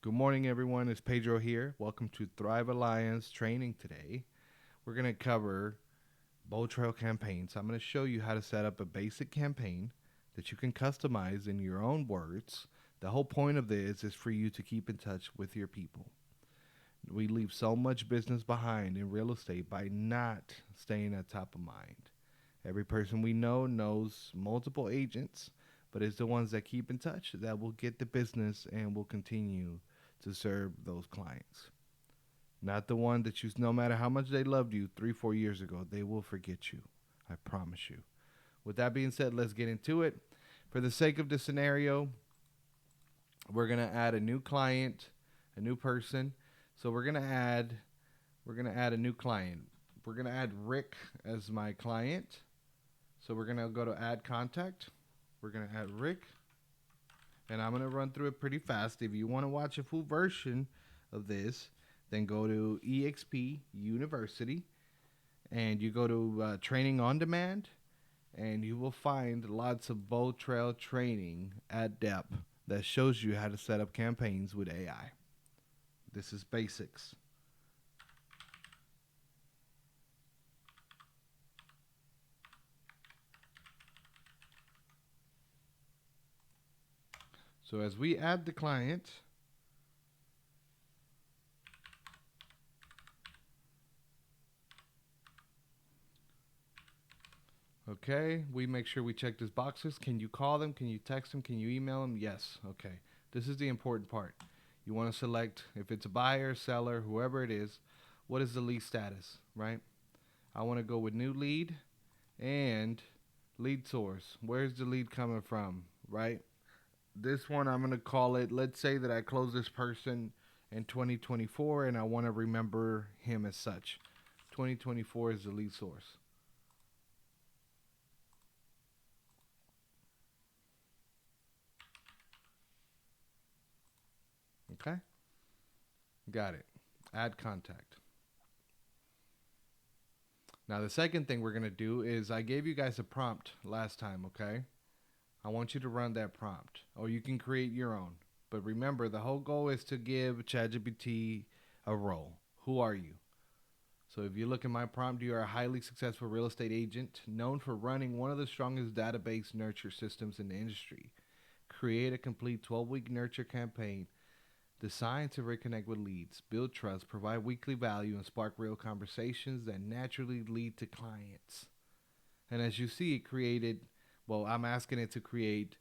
Good morning, everyone. It's Pedro here. Welcome to Thrive Alliance training today. We're going to cover BoldTrail campaigns. I'm going to show you how to set up a basic campaign that you can customize in your own words. The whole point of this is for you to keep in touch with your people. We leave so much business behind in real estate by not staying at top of mind. Every person we know knows multiple agents, but it's the ones that keep in touch that will get the business and will continue to serve those clients. Not the one that you, no matter how much they loved you 3-4 years ago, they will forget you. I promise you. With that being said, let's get into it. For the sake of the scenario, we're gonna add a new client, a new person. So we're gonna add a new client. We're gonna add Rick as my client. So we're gonna go to add contact. We're gonna add Rick, and I'm gonna run through it pretty fast. If you want to watch a full version of this, then go to EXP University, and you go to Training on Demand, and you will find lots of BoldTrail training at depth that shows you how to set up campaigns with AI. This is basics. So as we add the client, okay, we make sure we check these boxes. Can you call them? Can you text them? Can you email them? Yes. Okay. This is the important part. You want to select if it's a buyer, seller, whoever it is, what is the lead status, right? I want to go with new lead and lead source. Where's the lead coming from, right? This one I'm going to call it, let's say that I close this person in 2024 and I want to remember him as such. 2024 is the lead source. Okay? Got it. Add contact. Now, the second thing we're going to do is I gave you guys a prompt last time, okay? I want you to run that prompt, or you can create your own. But remember, the whole goal is to give ChatGPT a role. Who are you? So if you look at my prompt, you are a highly successful real estate agent known for running one of the strongest database nurture systems in the industry. Create a complete 12-week nurture campaign designed to reconnect with leads, build trust, provide weekly value, and spark real conversations that naturally lead to clients. And as you see, it created, well, I'm asking it to create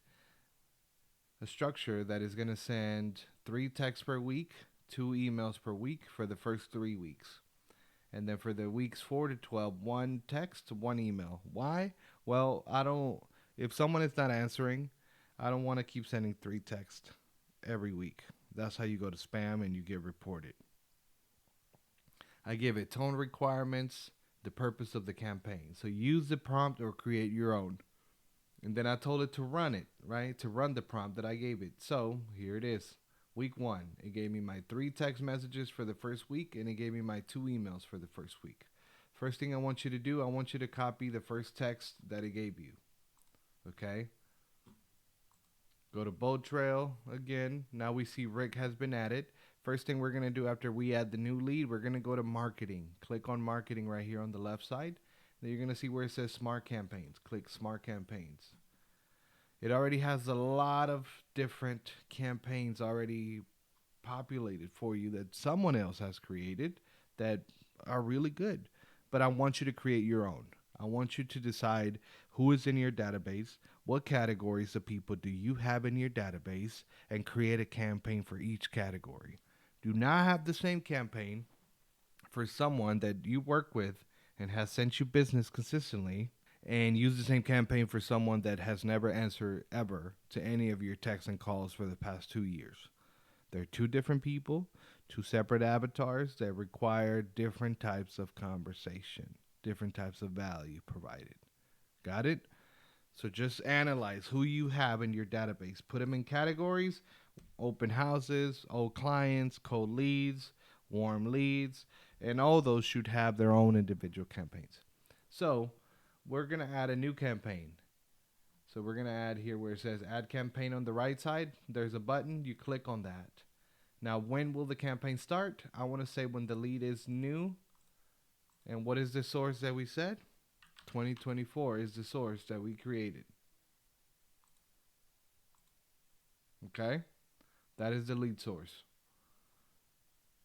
a structure that is going to send 3 texts per week, 2 emails per week for the first 3 weeks. And then for the weeks 4 to 12, 1 text, 1 email. Why? Well, if someone is not answering, I don't want to keep sending 3 texts every week. That's how you go to spam and you get reported. I give it tone requirements, the purpose of the campaign. So use the prompt or create your own. And then I told it to run it, right? To run the prompt that I gave it. So here it is. Week 1, it gave me my 3 text messages for the first week, and it gave me my 2 emails for the first week. First thing I want you to do, I want you to copy the first text that it gave you. Okay? Go to BoldTrail again. Now we see Rick has been added. First thing we're going to do after we add the new lead, we're going to go to marketing. Click on marketing right here on the left side. Then you're going to see where it says smart campaigns. Click smart campaigns. It already has a lot of different campaigns already populated for you that someone else has created that are really good. But I want you to create your own. I want you to decide who is in your database, what categories of people do you have in your database, and create a campaign for each category. Do not have the same campaign for someone that you work with and has sent you business consistently, and use the same campaign for someone that has never answered ever to any of your texts and calls for the past 2 years. They're 2 different people, 2 separate avatars that require different types of conversation, different types of value provided. Got it? So just analyze who you have in your database. Put them in categories: open houses, old clients, cold leads, warm leads, and all those should have their own individual campaigns. So we're going to add a new campaign. So we're going to add here where it says add campaign on the right side. There's a button. You click on that. Now, when will the campaign start? I want to say when the lead is new. And what is the source that we said? 2024 is the source that we created. Okay? That is the lead source.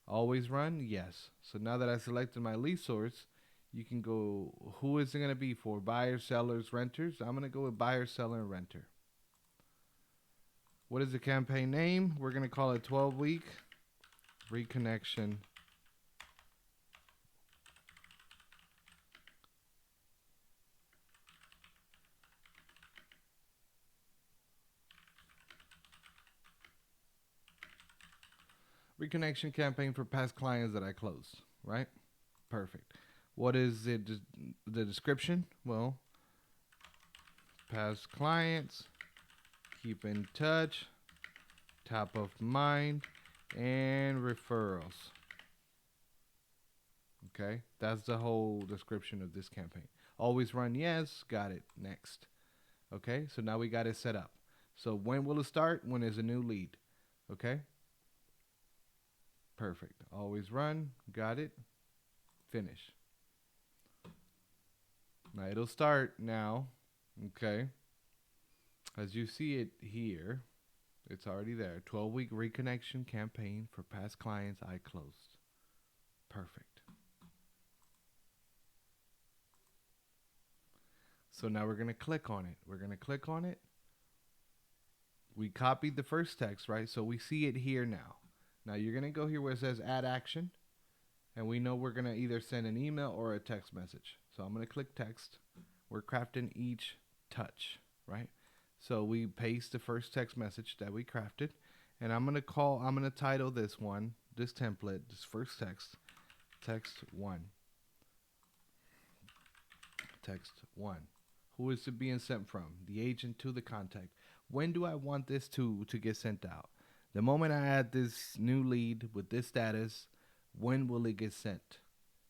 Always run? Yes. So now that I selected my lead source, you can go, who is it going to be for? Buyers, sellers, renters? I'm going to go with buyer, seller, and renter. What is the campaign name? We're going to call it 12-week reconnection campaign for past clients that I closed, right? Perfect. What is it? The description? Well, past clients, keep in touch, top of mind, and referrals. Okay, that's the whole description of this campaign. Always run, yes, got it, next. Okay, so now we got it set up. So when will it start? When there's a new lead. Okay, perfect. Always run, got it, finish. Now it'll start now. Okay, as you see it here, it's already there. 12-week reconnection campaign for past clients I closed. Perfect. So now we're going to click on it. We're going to click on it. We copied the first text, right? So we see it here now. Now you're going to go here where it says add action. And we know we're going to either send an email or a text message. So I'm going to click text. We're crafting each touch, right? So we paste the first text message that we crafted. And I'm going to title this template, this first text 1. Text 1. Who is it being sent from? The agent to the contact. When do I want this to get sent out? The moment I add this new lead with this status, when will it get sent?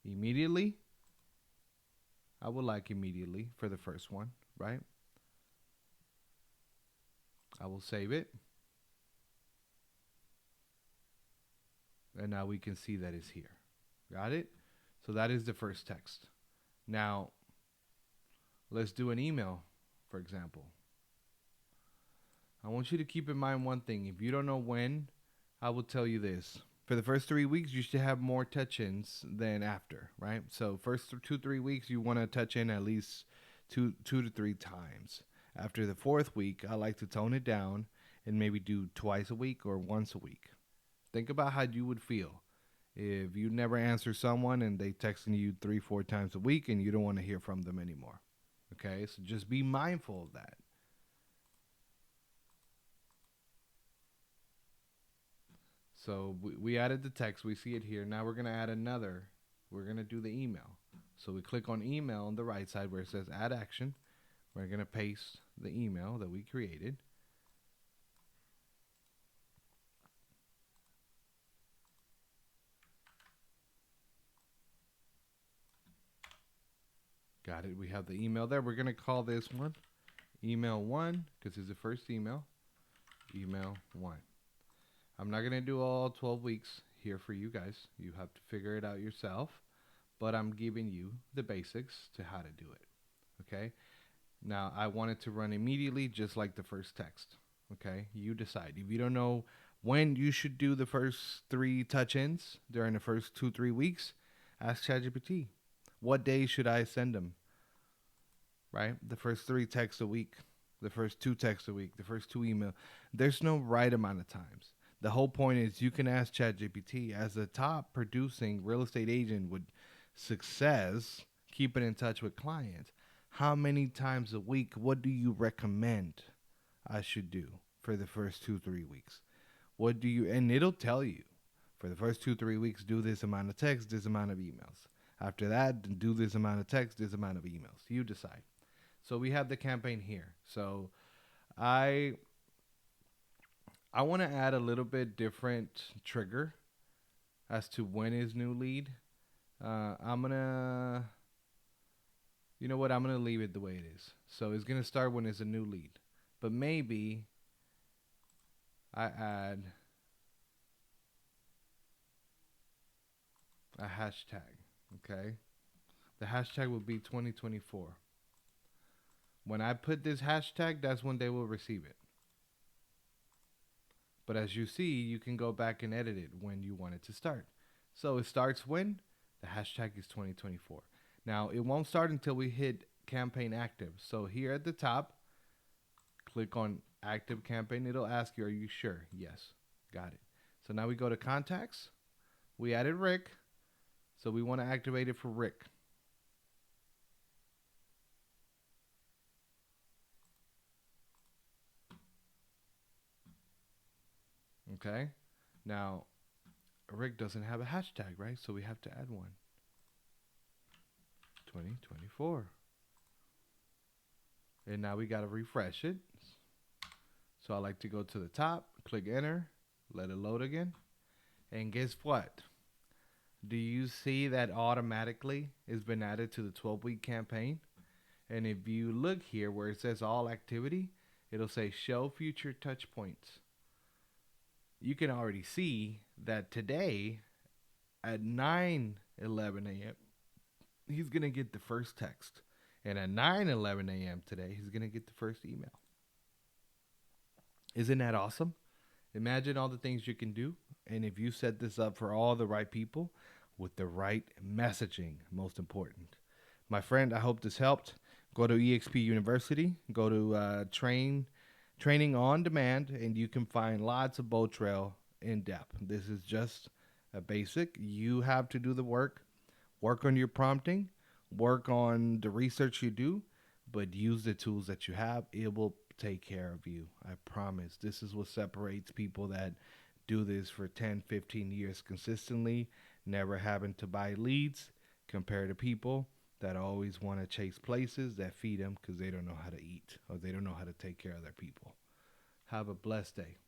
Immediately? I would like immediately for the first one, right? I will save it. And now we can see that it's here. Got it? So that is the first text. Now, let's do an email, for example. I want you to keep in mind one thing. If you don't know when, I will tell you this. For the first 3 weeks, you should have more touch-ins than after, right? So first 2-3 weeks, you want to touch in at least two to three times. After the 4th week, I like to tone it down and maybe do twice a week or once a week. Think about how you would feel if you never answer someone and they texting you 3-4 times a week and you don't want to hear from them anymore. Okay, so just be mindful of that. So we added the text. We see it here. Now we're going to add another. We're going to do the email. So we click on email on the right side where it says add action. We're going to paste the email that we created. Got it. We have the email there. We're going to call this one email 1 because it's the first email. Email 1. I'm not going to do all 12 weeks here for you guys. You have to figure it out yourself. But I'm giving you the basics to how to do it. Okay? Now, I want it to run immediately just like the first text. Okay? You decide. If you don't know when you should do the first 3 touch-ins during the first 2-3 weeks, ask ChatGPT. What day should I send them? Right? The first 3 texts a week. The first 2 texts a week. The first 2 emails. There's no right amount of times. The whole point is you can ask ChatGPT as a top producing real estate agent with success, keeping in touch with clients. How many times a week? What do you recommend I should do for the first 2-3 weeks? What do you, and it'll tell you for the first 2-3 weeks, do this amount of text, this amount of emails. After that, do this amount of text, this amount of emails. You decide. So we have the campaign here. So I want to add a little bit different trigger as to when is new lead. I'm going to, you know what? I'm going to leave it the way it is. So it's going to start when it's a new lead. But maybe I add a hashtag. Okay. The hashtag will be 2024. When I put this hashtag, that's when they will receive it. But as you see, you can go back and edit it when you want it to start. So it starts when the hashtag is 2024. Now, it won't start until we hit campaign active. So here at the top, click on active campaign. It'll ask you, are you sure? Yes. Got it. So now we go to contacts. We added Rick. So we want to activate it for Rick. Okay. Now, Rick doesn't have a hashtag, right? So we have to add one. 2024. And now we got to refresh it. So I like to go to the top, click enter, let it load again. And guess what? Do you see that automatically it's been added to the 12-week campaign? And if you look here where it says all activity, it'll say show future touch points. You can already see that today at 9:11 a.m. he's going to get the first text. And at 9:11 a.m. today, he's going to get the first email. Isn't that awesome? Imagine all the things you can do. And if you set this up for all the right people with the right messaging, most important. My friend, I hope this helped. Go to EXP University, go to training on demand, and you can find lots of BoldTrail in depth. This is just a basic. You have to do the work on your prompting, work on the research you do, but use the tools that you have. It will take care of you. I promise. This is what separates people that do this for 10, 15 years consistently, never having to buy leads, compared to people that always want to chase places that feed them because they don't know how to eat or they don't know how to take care of their people. Have a blessed day.